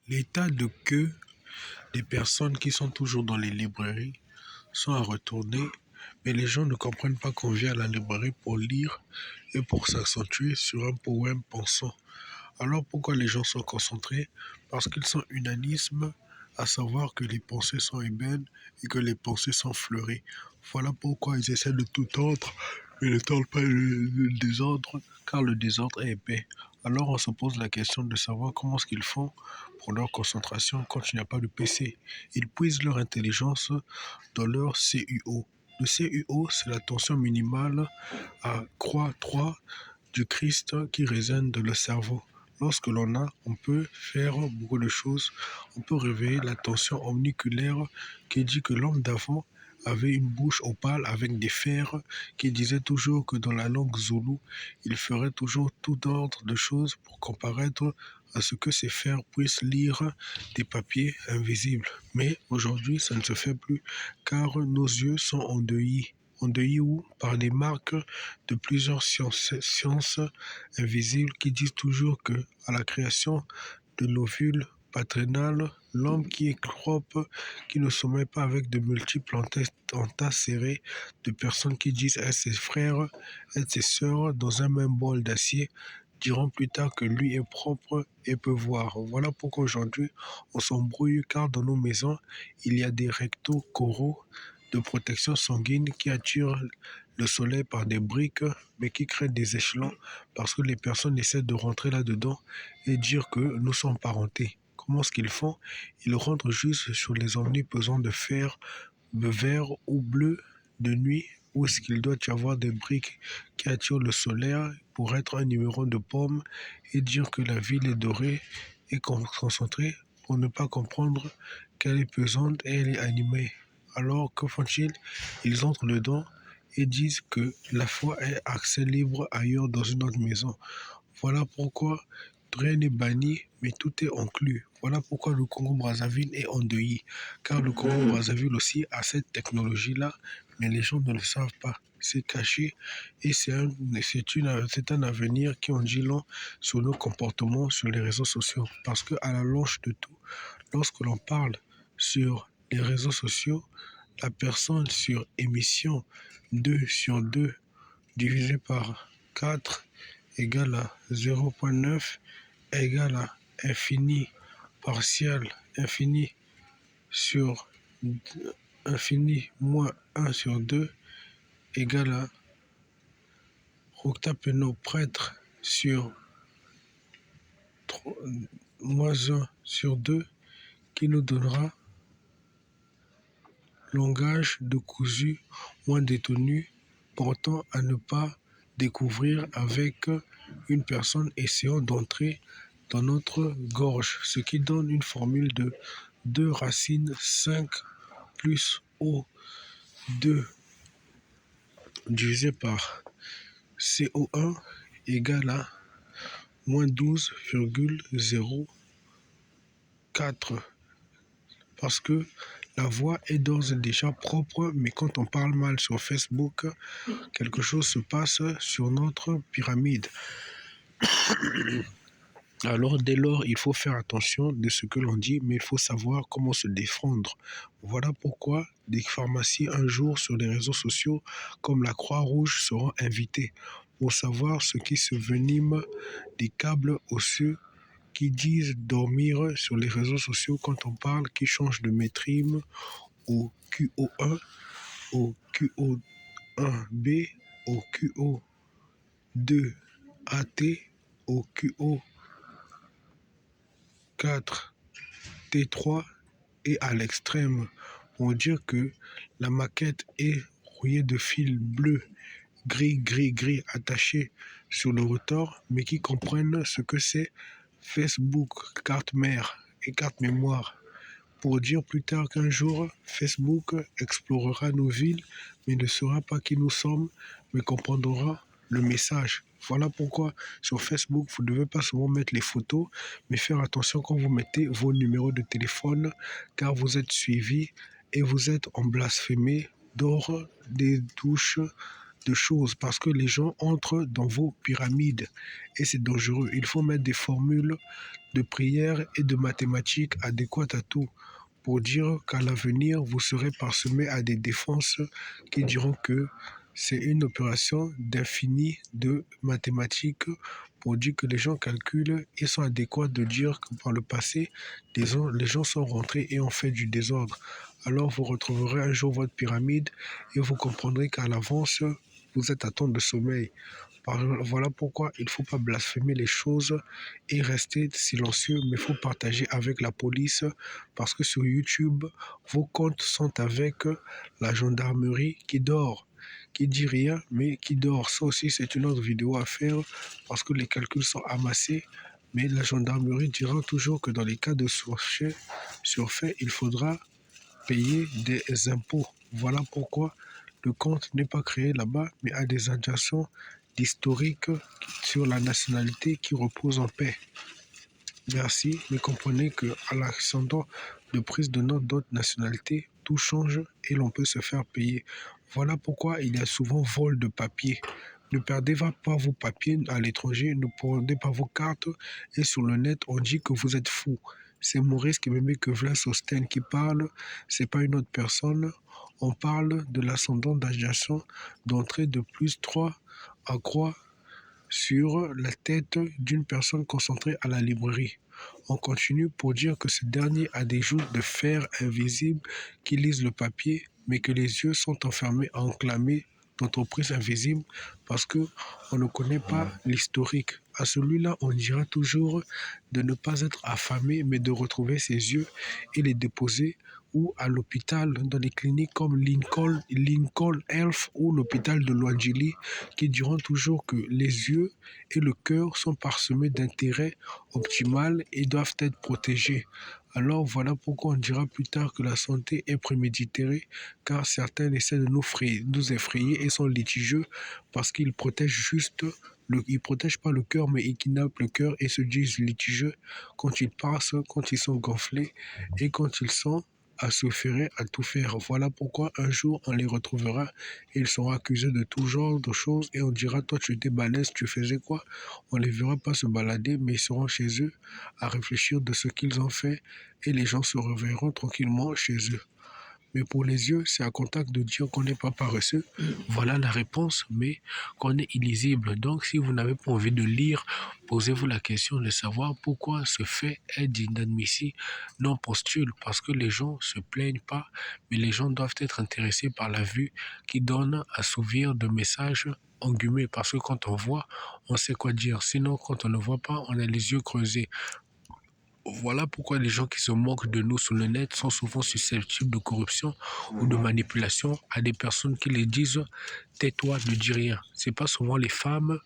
L'état de queue des personnes qui sont toujours dans les librairies sont à retourner, mais les gens ne comprennent pas qu'on vient à la librairie pour lire et pour s'accentuer sur un poème pensant. Alors pourquoi les gens sont concentrés? Parce qu'ils sont unanimes à savoir que les pensées sont ébènes et que les pensées sont fleuries. Voilà pourquoi ils essaient de tout tordre, mais ne tordent pas le désordre, car le désordre est épais. Alors on se pose la question de savoir comment est-ce qu'ils font pour leur concentration quand il n'y a pas de PC. Ils puisent leur intelligence dans leur CUO. Le CUO, c'est la tension minimale à croix 3 du Christ qui résonne dans le cerveau. Lorsque l'on a, on peut faire beaucoup de choses. On peut réveiller la tension omniculaire qui dit que l'homme d'avant avait une bouche opale avec des fers qui disait toujours que dans la langue zoulou, il ferait toujours tout ordre de choses pour comparaître à ce que ces fers puissent lire des papiers invisibles. Mais aujourd'hui, ça ne se fait plus car nos yeux sont endeuillés. Endeuillés où? Par les marques de plusieurs sciences invisibles qui disent toujours que à la création de l'ovule paternal, l'homme qui est propre, qui ne sommeille pas avec de multiples entassés serrés de personnes qui disent être ses frères, être ses sœurs dans un même bol d'acier, diront plus tard que lui est propre et peut voir. Voilà pourquoi aujourd'hui on s'embrouille car dans nos maisons il y a des rectos coraux de protection sanguine qui attirent le soleil par des briques, mais qui créent des échelons parce que les personnes essaient de rentrer là-dedans et dire que nous sommes parentés. Comment est-ce qu'ils font? Ils rentrent juste sur les omnipesants de fer, de vert ou bleu de nuit, où est-ce qu'il doit y avoir des briques qui attirent le soleil pour être un numéro de pomme et dire que la ville est dorée et concentrée pour ne pas comprendre qu'elle est pesante et elle est animée. Alors que font-ils? Ils entrent dedans et disent que la foi est accès libre ailleurs dans une autre maison. Voilà pourquoi rien n'est banni, mais tout est inclus. Voilà pourquoi le Congo-Brazzaville est endeuillé. Car le Congo-Brazzaville aussi a cette technologie-là, mais les gens ne le savent pas. C'est caché et c'est un avenir qui en dit long sur nos comportements sur les réseaux sociaux. Parce qu'à la longe de tout, lorsque l'on parle sur les réseaux sociaux, la personne sur émission 2 sur 2 divisé par 4 égale à 0,9 égale à infini partiel infini sur infini moins 1 sur 2 égale à octapeno prêtre sur moins 1 sur 2 qui nous donnera langage de cousu moins détenu portant à ne pas découvrir avec une personne essayant d'entrer dans notre gorge, ce qui donne une formule de 2 racines 5 plus O2 divisé par CO1 égale à moins 12,04 parce que la voix est d'ores et déjà propre, mais quand on parle mal sur Facebook, quelque chose se passe sur notre pyramide. Alors dès lors, il faut faire attention de ce que l'on dit, mais il faut savoir comment se défendre. Voilà pourquoi des pharmacies un jour sur les réseaux sociaux comme la Croix-Rouge seront invitées pour savoir ce qui se venime des câbles osseux qui disent dormir sur les réseaux sociaux quand on parle, qui changent de métrime au QO1, au QO1B, au QO2AT, au QO4 T3 et à l'extrême pour dire que la maquette est rouillée de fils bleus, gris, gris, gris attachés sur le rotor, mais qui comprennent ce que c'est Facebook, carte mère et carte mémoire. Pour dire plus tard qu'un jour, Facebook explorera nos villes, mais ne saura pas qui nous sommes, mais comprendra le message. Voilà pourquoi sur Facebook, vous ne devez pas seulement mettre les photos, mais faire attention quand vous mettez vos numéros de téléphone, car vous êtes suivi et vous êtes en blasphémé d'or des douches de choses parce que les gens entrent dans vos pyramides et c'est dangereux. Il faut mettre des formules de prière et de mathématiques adéquates à tout pour dire qu'à l'avenir, vous serez parsemé à des défenses qui diront que c'est une opération d'infini de mathématiques pour dire que les gens calculent et sont adéquats de dire que par le passé, les gens sont rentrés et ont fait du désordre. Alors vous retrouverez un jour votre pyramide et vous comprendrez qu'à l'avance, vous êtes à temps de sommeil. Voilà pourquoi il ne faut pas blasphémer les choses et rester silencieux, mais il faut partager avec la police parce que sur YouTube, vos comptes sont avec la gendarmerie qui dort, qui dit rien, mais qui dort. Ça aussi, c'est une autre vidéo à faire parce que les calculs sont amassés. Mais la gendarmerie dira toujours que dans les cas de surfait, il faudra payer des impôts. Voilà pourquoi le compte n'est pas créé là-bas, mais a des adjacents d'historique sur la nationalité qui repose en paix. Merci, mais comprenez qu'à l'ascendant de prise de note d'autres nationalités, tout change et l'on peut se faire payer. Voilà pourquoi il y a souvent vol de papier. Ne perdez pas vos papiers à l'étranger, ne perdez pas vos cartes et sur le net, on dit que vous êtes fou. C'est Maurice Kimembe Kevin Sosten qui parle, c'est pas une autre personne. On parle de l'ascendant d'adjacent d'entrée de plus 3 à croix sur la tête d'une personne concentrée à la librairie. On continue pour dire que ce dernier a des joues de fer invisibles qui lisent le papier, mais que les yeux sont enfermés à enclamer d'entreprise invisible parce que on ne connaît pas l'historique. À celui-là, on dira toujours de ne pas être affamé, mais de retrouver ses yeux et les déposer ou à l'hôpital, dans les cliniques comme Lincoln Health ou l'hôpital de Luangili, qui diront toujours que les yeux et le cœur sont parsemés d'intérêts optimal et doivent être protégés. Alors voilà pourquoi on dira plus tard que la santé est préméditée, car certains essaient de nous effrayer et sont litigieux parce qu'ils protègent juste ils protègent pas le cœur, mais ils kidnappent le cœur et se disent litigieux quand ils passent, quand ils sont gonflés et quand ils sont à se faire, à tout faire. Voilà pourquoi un jour on les retrouvera et ils seront accusés de tout genre de choses et on dira toi tu étais balèze, tu faisais quoi? On les verra pas se balader mais ils seront chez eux à réfléchir de ce qu'ils ont fait et les gens se reverront tranquillement chez eux. Mais pour les yeux, c'est à contact de dire qu'on n'est pas paresseux. Voilà la réponse, mais qu'on est illisible. Donc, si vous n'avez pas envie de lire, posez-vous la question de savoir pourquoi ce fait est inadmissible non postule. Parce que les gens se plaignent pas, mais les gens doivent être intéressés par la vue qui donne à s'ouvrir de messages engumés. Parce que quand on voit, on sait quoi dire. Sinon, quand on ne voit pas, on a les yeux creusés. Voilà pourquoi les gens qui se moquent de nous sur le net sont souvent susceptibles de corruption ou de manipulation à des personnes qui les disent tais-toi, ne dis rien. C'est pas souvent les femmes,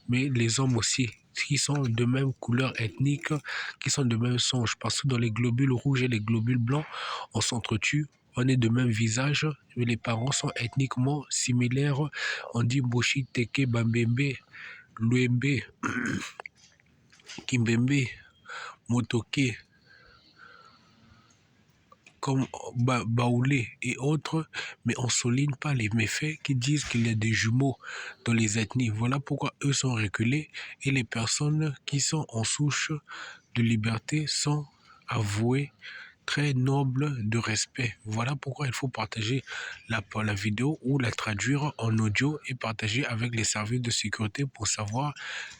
mais les hommes aussi, qui sont de même couleur ethnique, qui sont de même songe. Parce que dans les globules rouges et les globules blancs, on s'entretue. On est de même visage, mais les parents sont ethniquement similaires. On dit Boshi, Teke, Bambembe, Luembe, Kimbembe, Motoke, comme Baoulé et autres, mais on ne souligne pas les méfaits qui disent qu'il y a des jumeaux dans les ethnies. Voilà pourquoi eux sont reculés et les personnes qui sont en souche de liberté sont avouées très nobles de respect. Voilà pourquoi il faut partager la vidéo ou la traduire en audio et partager avec les services de sécurité pour savoir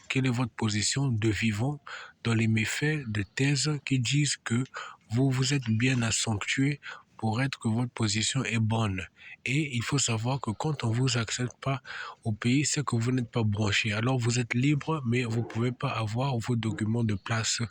quelle est votre position de vivant dans les méfaits de thèses qui disent que vous vous êtes bien accentué pour être que votre position est bonne. Et il faut savoir que quand on ne vous accepte pas au pays, c'est que vous n'êtes pas branché. Alors vous êtes libre, mais vous ne pouvez pas avoir vos documents de place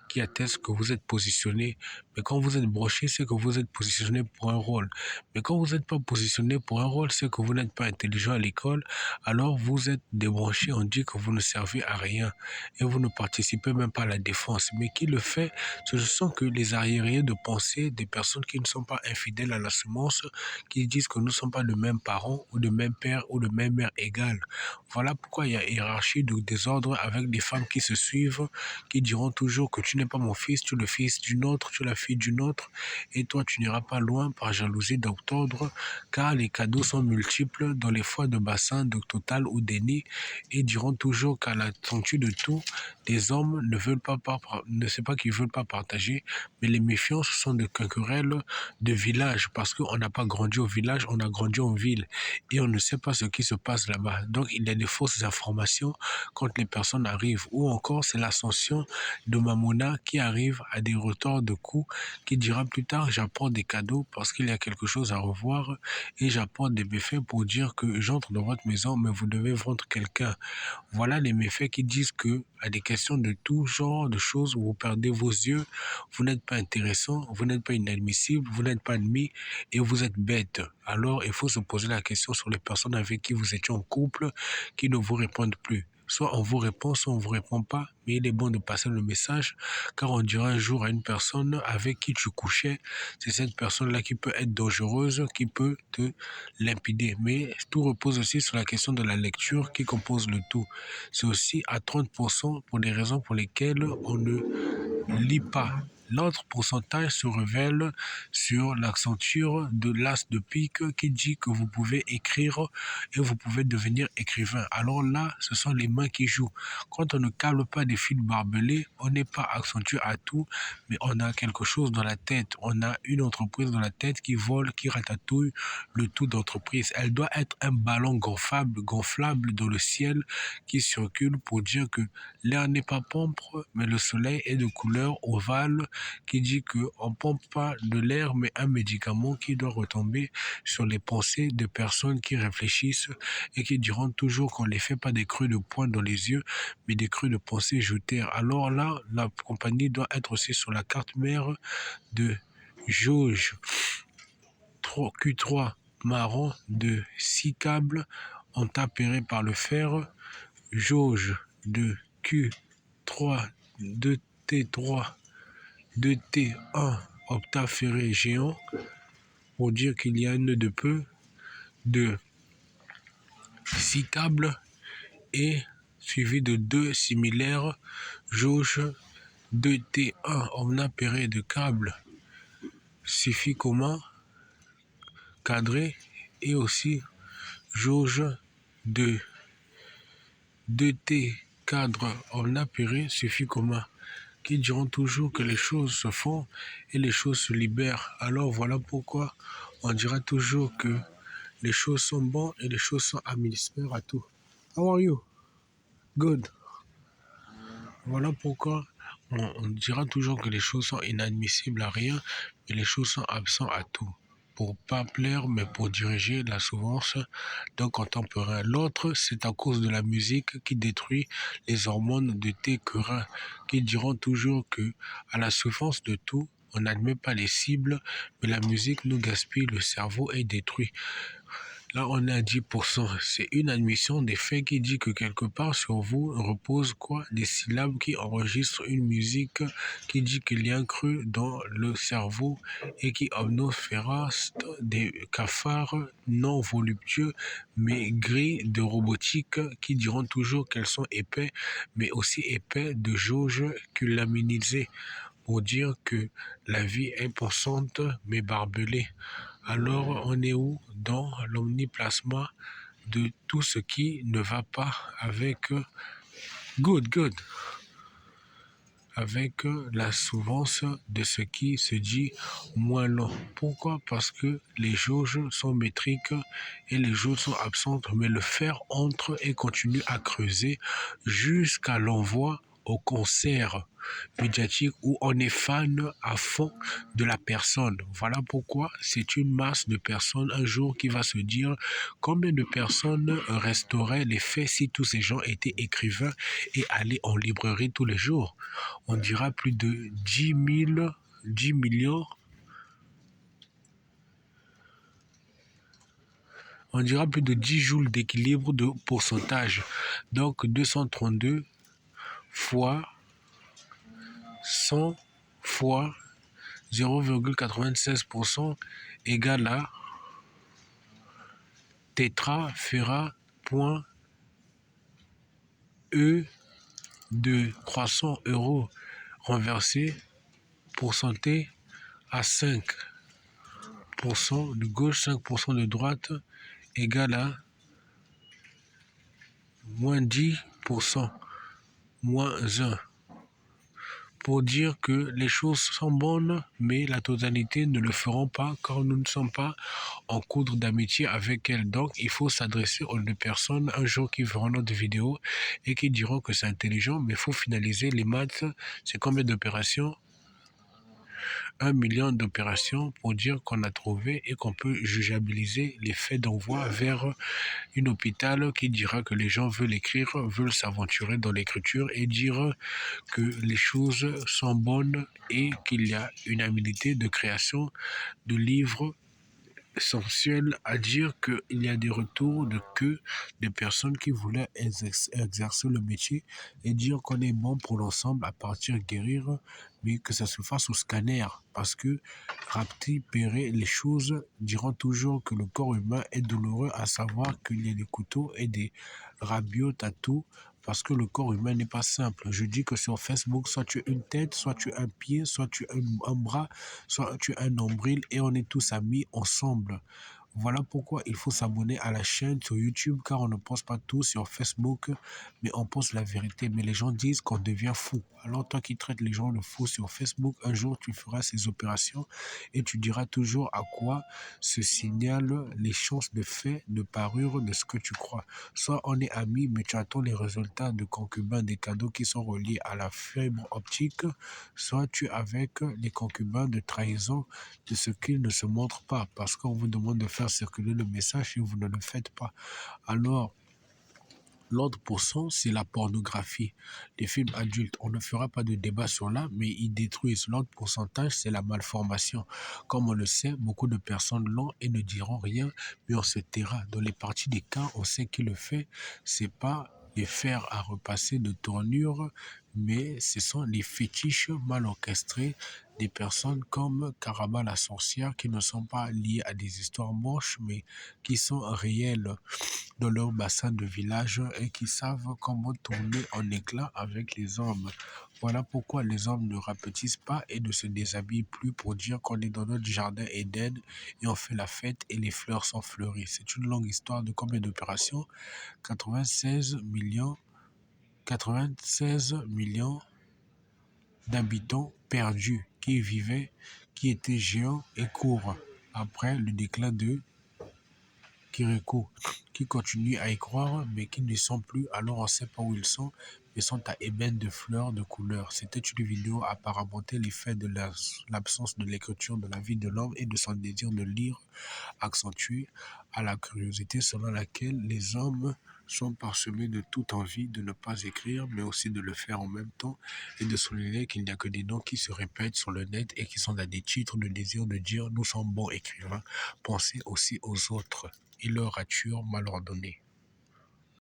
qui attestent que vous êtes positionné. Mais quand vous êtes branché, c'est que vous êtes positionné pour un rôle. Mais quand vous n'êtes pas positionné pour un rôle, c'est que vous n'êtes pas intelligent à l'école. Alors vous êtes débranché, on dit que vous ne servez à rien. Et vous ne participez même pas à la défense. Mais qui le fait, ce sont que les arriérés de pensée des personnes qui ne sont pas infidèles à la semence, qui disent que nous ne sommes pas de même parents ou de même père ou de même mère égale. Voilà pourquoi il y a hiérarchie de désordre avec des femmes qui se suivent, qui diront toujours que tu n'es pas mon fils, tu es le fils d'une autre, tu es la fille d'une autre, et toi tu n'iras pas loin par jalousie d'octobre, car les cadeaux sont multiples dans les foires de bassin, de total ou déni, et diront toujours qu'à la tenue de tout, les hommes ne sait pas qu'ils veulent pas partager, mais les méfiances sont de querelles de village, parce qu'on n'a pas grandi au village, on a grandi en ville, et on ne sait pas ce qui se passe là-bas. Donc il y a des fausses informations quand les personnes arrivent, ou encore c'est l'ascension de Mamona qui arrive à des retards de coups, qui dira plus tard j'apporte des cadeaux parce qu'il y a quelque chose à revoir, et j'apporte des méfaits pour dire que j'entre dans votre maison, mais vous devez vendre quelqu'un. Voilà les méfaits qui disent que, à des questions de tout genre de choses, vous perdez vos yeux, vous n'êtes pas intéressant, vous n'êtes pas inadmissible, vous n'êtes pas admis et vous êtes bête. Alors, il faut se poser la question sur les personnes avec qui vous étiez en couple qui ne vous répondent plus. Soit on vous répond, soit on ne vous répond pas, mais il est bon de passer le message, car on dira un jour à une personne avec qui tu couchais, c'est cette personne-là qui peut être dangereuse, qui peut te limpider. Mais tout repose aussi sur la question de la lecture qui compose le tout. C'est aussi à 30% pour des raisons pour lesquelles on ne lit pas. L'autre pourcentage se révèle sur l'accenture de l'as de pique qui dit que vous pouvez écrire et vous pouvez devenir écrivain. Alors là, ce sont les mains qui jouent. Quand on ne câble pas des fils barbelés, on n'est pas accentué à tout, mais on a quelque chose dans la tête. On a une entreprise dans la tête qui vole, qui ratatouille le tout d'entreprise. Elle doit être un ballon gonflable dans le ciel qui circule pour dire que l'air n'est pas propre, mais le soleil est de couleur ovale, qui dit qu'on ne pompe pas de l'air, mais un médicament qui doit retomber sur les pensées de personnes qui réfléchissent et qui diront toujours qu'on ne les fait pas des creux de poing dans les yeux, mais des creux de pensée jetées. Alors là, la compagnie doit être aussi sur la carte mère de jauge Q3 marron de 6 câbles entapérés par le fer, jauge de Q3 2T3 2T1 octaferré géant pour dire qu'il y a un nœud de peu de 6 câbles et suivi de 2 similaires jauge 2T1 omnapéré de câbles suffit commun cadré et aussi jauge de 2T cadre omnapéré suffit commun, qui diront toujours que les choses se font et les choses se libèrent. Alors voilà pourquoi on dira toujours que les choses sont bonnes et les choses sont admissibles à tout. How are you? Good. Voilà pourquoi on dira toujours que les choses sont inadmissibles à rien et les choses sont absentes à tout. Pour pas plaire, mais pour diriger la souffrance d'un contemporain. L'autre, c'est à cause de la musique qui détruit les hormones de tes querins, qui diront toujours que, à la souffrance de tout, on n'admet pas les cibles, mais la musique nous gaspille le cerveau et détruit. Là, on est à 10%. C'est une admission des faits qui dit que quelque part sur vous repose quoi? Des syllabes qui enregistrent une musique qui dit qu'il y a un creux dans le cerveau et qui obnoféraste des cafards non voluptueux mais gris de robotique qui diront toujours qu'elles sont épais mais aussi épais de jauge culaminisée pour dire que la vie est pensante mais barbelée. Alors on est où dans l'omniplasma de tout ce qui ne va pas avec good, avec la souvence de ce qui se dit moins long. Pourquoi? Parce que les jauges sont métriques et les jauges sont absentes, mais le fer entre et continue à creuser jusqu'à l'envoi au concert médiatique où on est fan à fond de la personne. Voilà pourquoi c'est une masse de personnes un jour qui va se dire combien de personnes resteraient les faits si tous ces gens étaient écrivains et allaient en librairie tous les jours. On dira plus de 10 millions. On dira plus de 10 joules d'équilibre de pourcentage. Donc 232 fois 100 fois 0,96% égale à tetraferra.e de 300 euros renversé, pourcenté à 5% de gauche, 5% de droite, égale à moins 10%, moins 1. Pour dire que les choses sont bonnes, mais la totalité ne le feront pas car nous ne sommes pas en cours d'amitié avec elles. Donc, il faut s'adresser aux deux personnes un jour qui verront notre vidéo et qui diront que c'est intelligent, mais il faut finaliser les maths. C'est combien d'opérations? 1 million d'opérations pour dire qu'on a trouvé et qu'on peut jugeabiliser les faits d'envoi vers un hôpital qui dira que les gens veulent écrire, veulent s'aventurer dans l'écriture et dire que les choses sont bonnes et qu'il y a une habilité de création de livres essentiel à dire qu'il y a des retours des personnes qui voulaient exercer le métier et dire qu'on est bon pour l'ensemble à partir guérir, mais que ça se fasse au scanner. Parce que Rapti, Perret, les choses diront toujours que le corps humain est douloureux, à savoir qu'il y a des couteaux et des rabios tatous, parce que le corps humain n'est pas simple. Je dis que sur Facebook, soit tu as une tête, soit tu as un pied, soit tu as un bras, soit tu as un nombril et on est tous amis ensemble. Voilà pourquoi il faut s'abonner à la chaîne sur YouTube car on ne poste pas tout sur Facebook, mais on poste la vérité. Mais les gens disent qu'on devient fou. Alors toi qui traites les gens de fous sur Facebook, un jour tu feras ces opérations et tu diras toujours à quoi se signalent les chances de fait, de parure de ce que tu crois. Soit on est amis, mais tu attends les résultats de concubins des cadeaux qui sont reliés à la fibre optique, soit tu es avec les concubins de trahison de ce qu'ils ne se montrent pas, parce qu'on vous demande de faire circuler le message et vous ne le faites pas. Alors, l'autre pourcent, c'est la pornographie. Les films adultes, on ne fera pas de débat sur là, mais ils détruisent. L'autre pourcentage, c'est la malformation. Comme on le sait, beaucoup de personnes l'ont et ne diront rien, mais on se taira. Dans les parties des cas, on sait qui le fait. C'est pas les fers à repasser de tournure, mais ce sont les fétiches mal orchestrés des personnes comme Caraba la sorcière qui ne sont pas liées à des histoires moches, mais qui sont réelles dans leur bassin de village et qui savent comment tourner en éclat avec les hommes. Voilà pourquoi les hommes ne rapetissent pas et ne se déshabillent plus pour dire qu'on est dans notre jardin Éden et on fait la fête et les fleurs sont fleuries. C'est une longue histoire de combien d'opérations? 96 millions, 96 millions d'habitants perdus qui étaient géants et courts après le déclin de Kiriko, qui continuent à y croire, mais qui ne sont plus, alors on ne sait pas où ils sont, mais sont à ébène de fleurs de couleurs. C'était une vidéo à paramenter l'effet de l'absence de l'écriture de la vie de l'homme et de son désir de lire, accentué à la curiosité selon laquelle les hommes sont parsemés de toute envie de ne pas écrire, mais aussi de le faire en même temps, et de souligner qu'il n'y a que des noms qui se répètent sur le net et qui sont à des titres de désir de dire « nous sommes bons écrivains ». Pensez aussi aux autres et leur rature mal ordonnée.